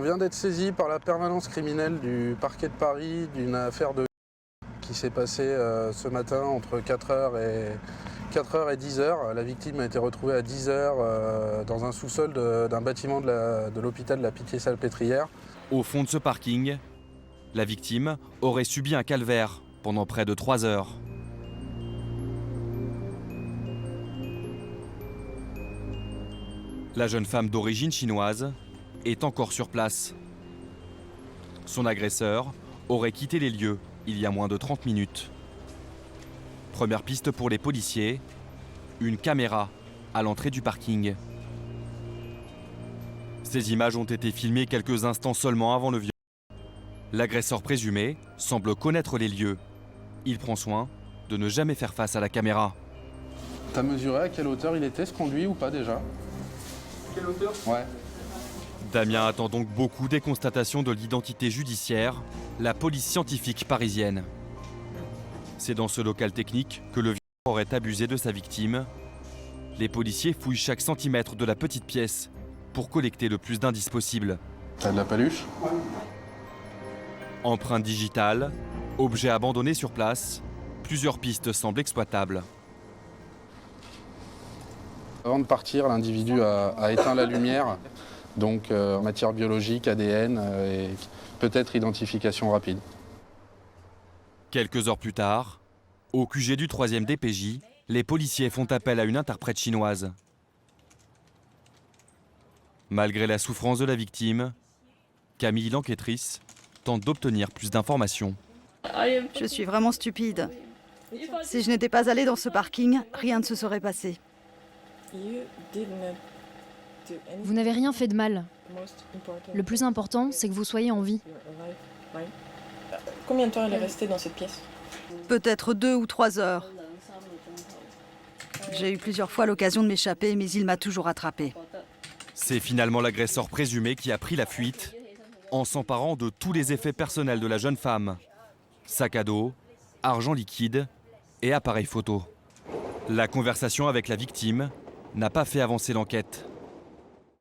vient d'être saisi par la permanence criminelle du parquet de Paris d'une affaire qui s'est passée ce matin entre 4h et 10h. La victime a été retrouvée à 10h dans un sous-sol d'un bâtiment de l'hôpital de la Pitié-Salpêtrière. Au fond de ce parking, la victime aurait subi un calvaire pendant près de 3 heures. La jeune femme d'origine chinoise est encore sur place. Son agresseur aurait quitté les lieux il y a moins de 30 minutes. Première piste pour les policiers, une caméra à l'entrée du parking. Ces images ont été filmées quelques instants seulement avant le viol. L'agresseur présumé semble connaître les lieux. Il prend soin de ne jamais faire face à la caméra. T'as mesuré à quelle hauteur il était, ce conduit ou pas déjà? Quelle hauteur? Ouais. Damien attend donc beaucoup des constatations de l'identité judiciaire, la police scientifique parisienne. C'est dans ce local technique que le violeur aurait abusé de sa victime. Les policiers fouillent chaque centimètre de la petite pièce pour collecter le plus d'indices possible. T'as de la paluche? Ouais. Empreintes digitales, objets abandonnés sur place, plusieurs pistes semblent exploitables. Avant de partir, l'individu a éteint la lumière, donc en matière biologique, ADN et peut-être identification rapide. Quelques heures plus tard, au QG du 3e DPJ, les policiers font appel à une interprète chinoise. Malgré la souffrance de la victime, Camille, l'enquêtrice, tente d'obtenir plus d'informations. Je suis vraiment stupide. Si je n'étais pas allée dans ce parking, rien ne se serait passé. Vous n'avez rien fait de mal. Le plus important, c'est que vous soyez en vie. Combien de temps elle est restée dans cette pièce? Peut-être 2 ou 3 heures. J'ai eu plusieurs fois l'occasion de m'échapper, mais il m'a toujours attrapée. C'est finalement l'agresseur présumé qui a pris la fuite en s'emparant de tous les effets personnels de la jeune femme. Sac à dos, argent liquide et appareil photo. La conversation avec la victime n'a pas fait avancer l'enquête.